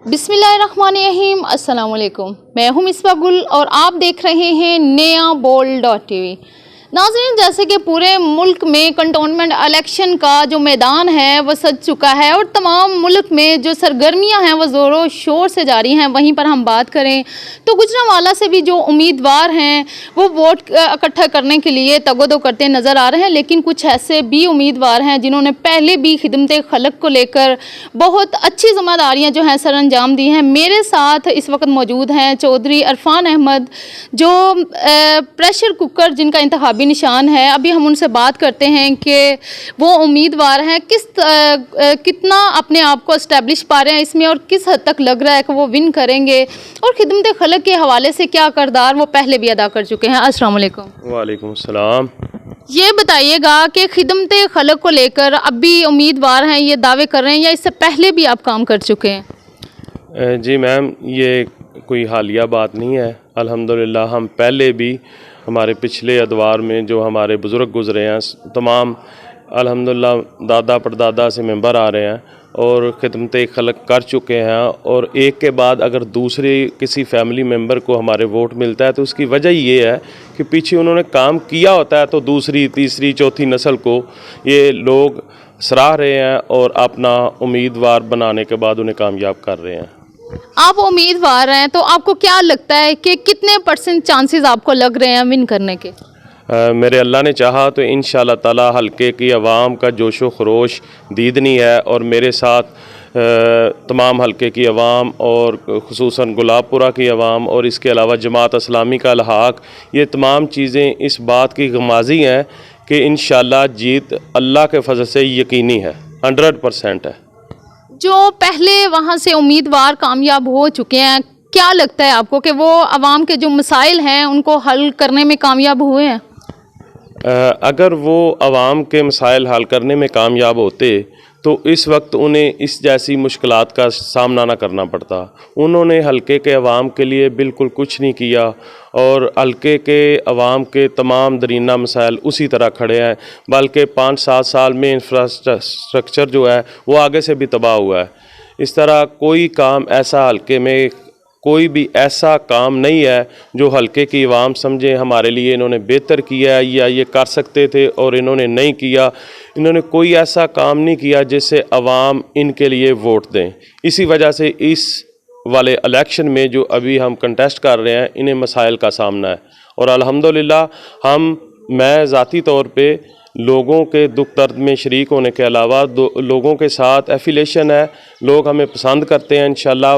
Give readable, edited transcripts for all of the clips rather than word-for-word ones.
बिस्मिल्लाहिर्रहमानिर्रहीम, अस्सलाम वालेकुम। मैं हूं मिसबा गुल और आप देख रहे हैं नया बोल्ड .tv। नाज़रीन, जैसे कि पूरे मुल्क में कंटोनमेंट इलेक्शन का जो मैदान है वो सज चुका है और तमाम मुल्क में जो सरगर्मियां हैं वो ज़ोरों शोर से जारी हैं। वहीं पर हम बात करें तो गुजरांवाला से भी जो उम्मीदवार हैं वो वोट इकट्ठा करने के लिए तगोदो करते नज़र आ रहे हैं, लेकिन कुछ ऐसे भी उम्मीदवार हैं जिन्होंने पहले भी खिदमत खलक को लेकर बहुत अच्छी ज़िम्मेदारियाँ जो हैं सर अंजाम दी हैं। मेरे साथ इस वक्त मौजूद हैं चौधरी इरफान अहमद, जो प्रेशर कुकर जिनका इंतखाबी निशान है। अभी हम उनसे बात करते हैं कि वो उम्मीदवार हैं कितना अपने आप को इस्टेब्लिश पा रहे हैं इसमें और किस हद तक लग रहा है कि वो विन करेंगे, और खिदमत खलक के हवाले से क्या किरदार वो पहले भी अदा कर चुके हैं। अस्सलाम वालेकुम। वालेकुम सलाम। ये बताइएगा कि खिदमत खलक को लेकर अभी उम्मीदवार हैं, ये दावे कर रहे हैं या इससे पहले भी आप काम कर चुके हैं? जी मैम, ये कोई हालिया बात नहीं है। अल्हम्दुलिल्लाह हम पहले भी हमारे पिछले अदवार में जो हमारे बुज़ुर्ग गुज़रे हैं तमाम अल्हम्दुलिल्लाह दादा परदादा से मेंबर आ रहे हैं और खिदमत खलक कर चुके हैं। और एक के बाद अगर दूसरे किसी फैमिली मेंबर को हमारे वोट मिलता है तो उसकी वजह ये है कि पीछे उन्होंने काम किया होता है, तो दूसरी तीसरी चौथी नस्ल को ये लोग सराह रहे हैं और अपना उम्मीदवार बनाने के बाद उन्हें कामयाब कर रहे हैं। आप उम्मीदवार हैं तो आपको क्या लगता है कि कितने % चांसेस आपको लग रहे हैं विन करने के? मेरे अल्लाह ने चाहा तो इंशाअल्लाह ताला हल्के की आवाम का जोशो खरोश दीदनी है और मेरे साथ तमाम हल्के की आवाम और खुसूसन गुलाबपुरा की आवाम और इसके अलावा जमात इस्लामी का लहाक, ये तमाम चीज़ें इस बात की गमाज़ी हैं कि इंशाअल्लाह जीत अल्लाह के फजल से यकीनी है, 100% है। जो पहले वहाँ से उम्मीदवार कामयाब हो चुके हैं, क्या लगता है आपको कि वो आवाम के जो मसाइल हैं उनको हल करने में कामयाब हुए हैं? अगर वो आवाम के मसाइल हल करने में कामयाब होते तो इस वक्त उन्हें इस जैसी मुश्किलात का सामना ना करना पड़ता। उन्होंने हल्के के अवाम के लिए बिल्कुल कुछ नहीं किया और हल्के के अवाम के तमाम दरीना मसाइल उसी तरह खड़े हैं, बल्कि 5-7 साल में इंफ्रास्ट्रक्चर जो है वो आगे से भी तबाह हुआ है। इस तरह कोई काम ऐसा हल्के में कोई भी ऐसा काम नहीं है जो हल्के की आवाम समझे हमारे लिए इन्होंने बेहतर किया है या ये कर सकते थे और इन्होंने नहीं किया। इन्होंने कोई ऐसा काम नहीं किया जिससे आवाम इनके लिए वोट दें। इसी वजह से इस वाले इलेक्शन में जो अभी हम कंटेस्ट कर रहे हैं इन्हें मसाइल का सामना है और अल्हम्दुलिल्लाह मैं ज़ाती तौर पे लोगों के दुख दर्द में शरीक होने के अलावा लोगों के साथ एफिलेशन है। लोग हमें पसंद करते हैं, इंशाल्लाह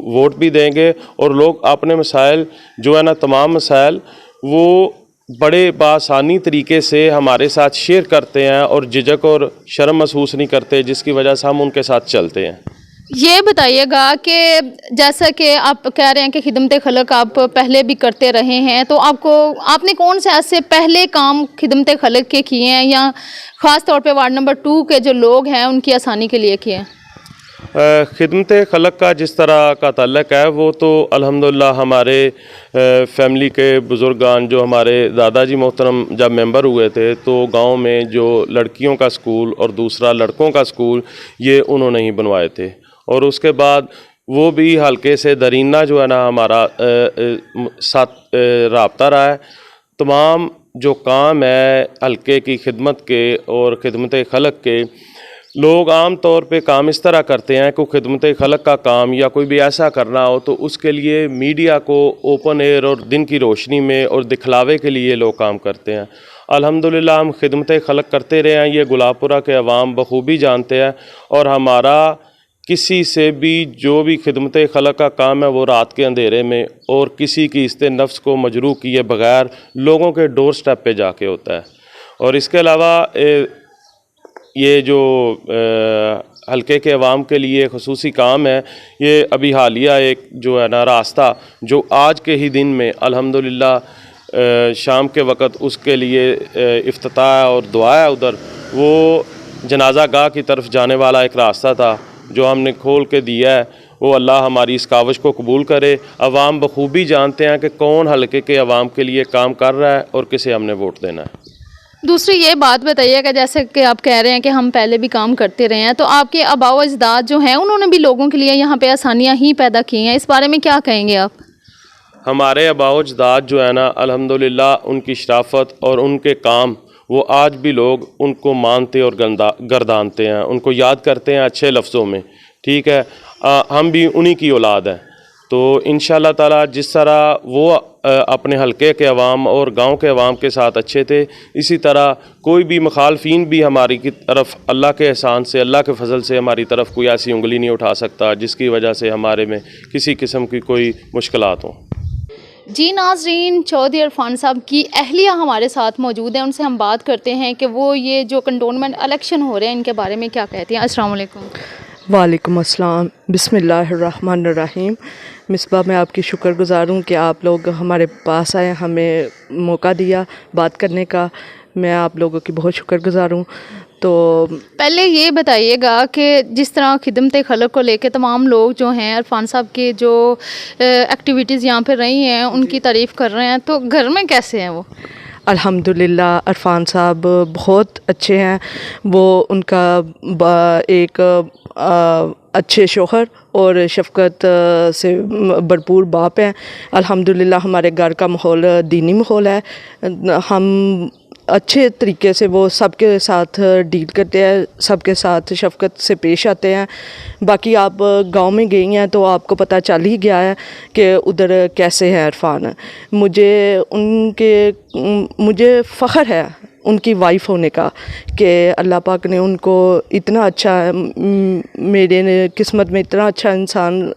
वोट भी देंगे और लोग अपने मसाइल जो है ना, तमाम मसाइल वो बड़े बासानी तरीके से हमारे साथ शेयर करते हैं और झिझक और शर्म महसूस नहीं करते, जिसकी वजह से हम उनके साथ चलते हैं। ये बताइएगा कि जैसा कि आप कह रहे हैं कि खिदमत खलक आप पहले भी करते रहे हैं, तो आपने कौन से ऐसे पहले काम खिदमत खलक के किए हैं या ख़ास तौर पे वार्ड नंबर 2 के जो लोग हैं उनकी आसानी के लिए किए हैं? खिदमत खलक का जिस तरह का ताल्लुक़ है वो तो अल्हम्दुलिल्लाह हमारे फैमिली के बुज़ुर्गान जो हमारे दादाजी मोहतरम जब मेंबर हुए थे तो गांव में जो लड़कियों का स्कूल और दूसरा लड़कों का स्कूल ये उन्होंने ही बनवाए थे और उसके बाद वो भी हल्के से दरीना जो है ना हमारा साथ राब्ता रहा है। तमाम जो काम है हल्के की खिदमत के और खिदमत खलक के, लोग आम तौर पे काम इस तरह करते हैं कि खिदमत खलक का काम या कोई भी ऐसा करना हो तो उसके लिए मीडिया को ओपन एयर और दिन की रोशनी में और दिखलावे के लिए लोग काम करते हैं। अल्हम्दुलिल्लाह हम खिदमत खलक करते रहे हैं, ये गुलाबपुरा के अवाम बखूबी जानते हैं और हमारा किसी से भी जो भी खिदमत खलक का काम है वो रात के अंधेरे में और किसी की इस्ते नफ्स को मजरूह किए बगैर लोगों के डोर स्टेप पे जाके होता है। और इसके अलावा ये जो हल्के के अवाम के लिए खुसूसी काम है, ये अभी हालिया एक जो है ना रास्ता जो आज के ही दिन में अल्हम्दुलिल्लाह शाम के वक़्त उसके लिए इफ्तिताह और दुआ है उधर, वो जनाजा गाह की तरफ जाने वाला एक रास्ता था जो हमने खोल के दिया है। वो अल्लाह हमारी इस काविश को कबूल करे। अवाम बखूबी जानते हैं कि कौन हल्के के अवाम के लिए काम कर रहा है और किसे हमने वोट देना है। दूसरी ये बात बताइएगा, जैसे कि आप कह रहे हैं कि हम पहले भी काम करते रहे हैं, तो आपके आबाओ अजदाद जो हैं उन्होंने भी लोगों के लिए यहाँ पे आसानियाँ ही पैदा की हैं, इस बारे में क्या कहेंगे आप? हमारे आबाओ अजदाद जो है ना, अल्हम्दुलिल्लाह उनकी शराफत और उनके काम, वो आज भी लोग उनको मानते और गर्दानते हैं, उनको याद करते हैं अच्छे लफ्ज़ों में। ठीक है, हम भी उन्हीं की औलाद हैं। तो इंशाअल्लाह ताला जिस तरह वो अपने हलके के अवाम और गांव के अवाम के साथ अच्छे थे, इसी तरह कोई भी मुखालफिन भी हमारी की तरफ अल्लाह के एहसान से, अल्लाह के फजल से हमारी तरफ कोई ऐसी उंगली नहीं उठा सकता जिसकी वजह से हमारे में किसी किस्म की कोई मुश्किलात हों। जी नाज़रीन, चौधरी इरफान साहब की अहलिया हमारे साथ मौजूद हैं, उनसे हम बात करते हैं कि वो ये जो कंटोनमेंट इलेक्शन हो रहे हैं इनके बारे में क्या कहती हैं। अस्सलाम वालेकुम। वालेकुम अस्सलाम, बिस्मिल्लाहिर्रहमानिर्रहीम। मिसबा, मैं आपकी शुक्रगुज़ार हूँ कि आप लोग हमारे पास आए, हमें मौका दिया बात करने का। मैं आप लोगों की बहुत शुक्रगुज़ार हूँ। तो पहले ये बताइएगा कि जिस तरह खिदमत खलक को लेके तमाम लोग जो हैं इरफान साहब के जो एक्टिविटीज़ यहाँ पे रही हैं उनकी तारीफ़ कर रहे हैं, तो घर में कैसे हैं वो? अल्हम्दुलिल्लाह इरफान साहब बहुत अच्छे हैं। वो उनका एक अच्छे शौहर और शफ़क़त से भरपूर बाप हैं। अल्हम्दुलिल्लाह हमारे घर का माहौल दीनी माहौल है। हम अच्छे तरीके से वो सबके साथ डील करते हैं, सबके साथ शफ़क़त से पेश आते हैं। बाकी आप गांव में गई हैं तो आपको पता चल ही गया है कि उधर कैसे है इरफान। मुझे फ़ख्र है उनकी वाइफ़ होने का कि अल्लाह पाक ने उनको इतना अच्छा, मेरे ने किस्मत में इतना अच्छा इंसान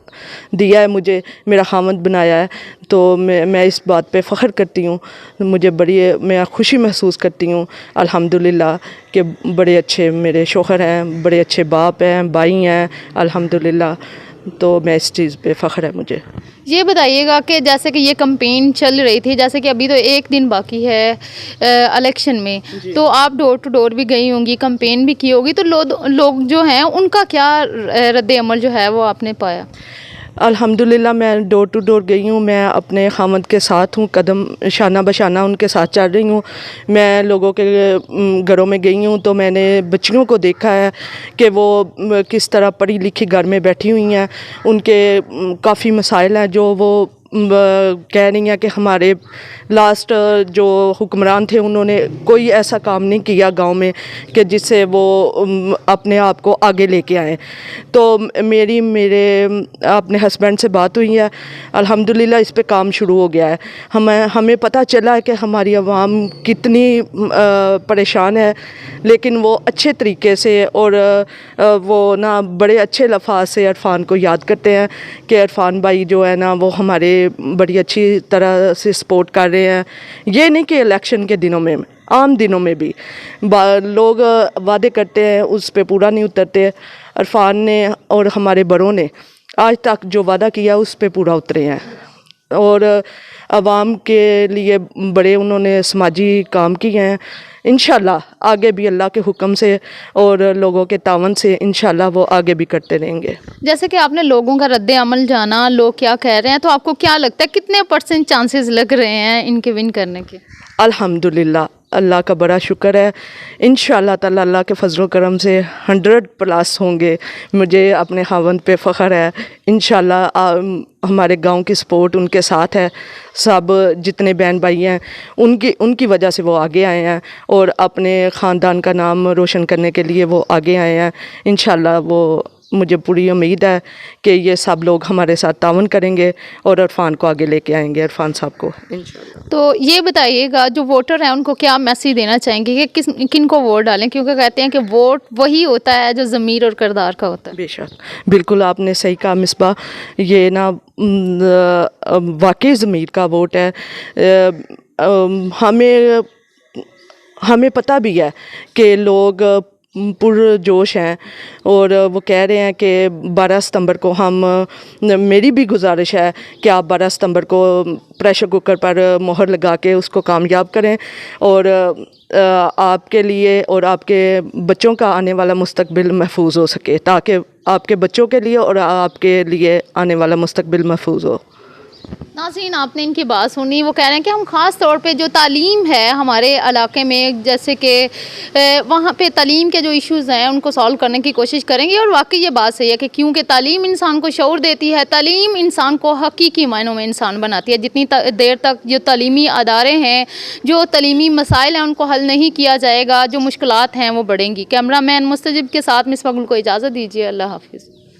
दिया है, मुझे मेरा खामद बनाया है। तो मैं इस बात पे फ़ख्र करती हूँ। मैं खुशी महसूस करती हूँ अल्हम्दुलिल्लाह कि बड़े अच्छे मेरे शौहर हैं, बड़े अच्छे बाप हैं, भाई हैं अल्हम्दुलिल्लाह। तो मैं इस चीज़ पे फ़ख्र है मुझे। ये बताइएगा कि जैसे कि ये कैंपेन चल रही थी, जैसे कि अभी तो एक दिन बाकी है इलेक्शन में, तो आप डोर टू डोर भी गई होंगी, कैंपेन भी की होगी, तो लोग जो हैं उनका क्या रद्द अमल जो है वो आपने पाया? अल्हम्दुलिल्लाह मैं डोर टू डोर गई हूँ। मैं अपने खामद के साथ हूँ, कदम शाना बशाना उनके साथ चल रही हूँ। मैं लोगों के घरों में गई हूँ तो मैंने बच्चियों को देखा है कि वो किस तरह पढ़ी लिखी घर में बैठी हुई हैं। उनके काफ़ी मसाइल हैं जो वो कह रही हैं कि हमारे लास्ट जो हुक्मरान थे उन्होंने कोई ऐसा काम नहीं किया गांव में कि जिससे वो अपने आप को आगे लेके आए। तो मेरे अपने हस्बैंड से बात हुई है, अल्हम्दुलिल्लाह इस पे काम शुरू हो गया है। हमें पता चला है कि हमारी आवाम कितनी परेशान है, लेकिन वो अच्छे तरीके से और वो ना बड़े अच्छे लफ्ज़ से इरफान को याद करते हैं कि इरफान भाई जो है ना वो हमारे बड़ी अच्छी तरह से सपोर्ट कर रहे हैं। ये नहीं कि इलेक्शन के दिनों में, आम दिनों में भी लोग वादे करते हैं उस पे पूरा नहीं उतरते। इरफान ने और हमारे बड़ों ने आज तक जो वादा किया उस पे पूरा उतरे हैं और आवाम के लिए बड़े उन्होंने समाजी काम किए हैं। इंशाल्लाह आगे भी अल्लाह के हुक्म से और लोगों के तावन से इंशाल्लाह वो आगे भी करते रहेंगे। जैसे कि आपने लोगों का रद्द अमल जाना, लोग क्या कह रहे हैं, तो आपको क्या लगता है कितने % चांसेस लग रहे हैं इनके विन करने के? अल्हम्दुलिल्लाह अल्लाह का बड़ा शुक्र है। इंशाअल्लाह ताला अल्लाह के फजल करम से 100+ होंगे। मुझे अपने खावंद पे फ़ख्र है। इंशाअल्लाह हमारे गांव की सपोर्ट उनके साथ है। सब जितने बहन भाई हैं उनकी वजह से वो आगे आए हैं और अपने ख़ानदान का नाम रोशन करने के लिए वो आगे आए हैं। इंशाअल्लाह वो मुझे पूरी उम्मीद है कि ये सब लोग हमारे साथ तावन करेंगे और इरफान को आगे लेके आएंगे, इरफान साहब को इंशाअल्लाह। तो ये बताइएगा जो वोटर हैं उनको क्या मैसेज देना चाहेंगे कि किन को वोट डालें, क्योंकि कहते हैं कि वोट वही होता है जो ज़मीर और किरदार का होता है। बेशक, बिल्कुल आपने सही कहा मिसबा। ये ना वाकई ज़मीर का वोट है। हमें पता भी है कि लोग पुरजोश हैं और वो कह रहे हैं कि 12 सितंबर को मेरी भी गुजारिश है कि आप 12 सितंबर को प्रेशर कुकर पर मोहर लगा के उसको कामयाब करें और आपके लिए और आपके बच्चों का आने वाला मुस्तकबिल महफूज हो सके, ताकि आपके बच्चों के लिए और आपके लिए आने वाला मुस्तकबिल महफूज हो। नाज़रीन, आपने इनकी बात सुनी। वो कह रहे हैं कि हम ख़ास तौर पे जो तालीम है हमारे इलाके में, जैसे कि वहाँ पे तालीम के जो इश्यूज़ हैं उनको सॉल्व करने की कोशिश करेंगे। और वाकई ये बात सही है कि क्योंकि तालीम इंसान को शऊर देती है, तालीम इंसान को हकीकी मायनों में इंसान बनाती है। जितनी देर तक जो तालीमी अदारे हैं, जो तालीमी मसाइल हैं, उनको हल नहीं किया जाएगा, जो मुश्किलात हैं वो बढ़ेंगी। कैमरा मैन मुस्तजिब के साथ मिसबा गुल को इजाज़त दीजिए। अल्लाह हाफिज़।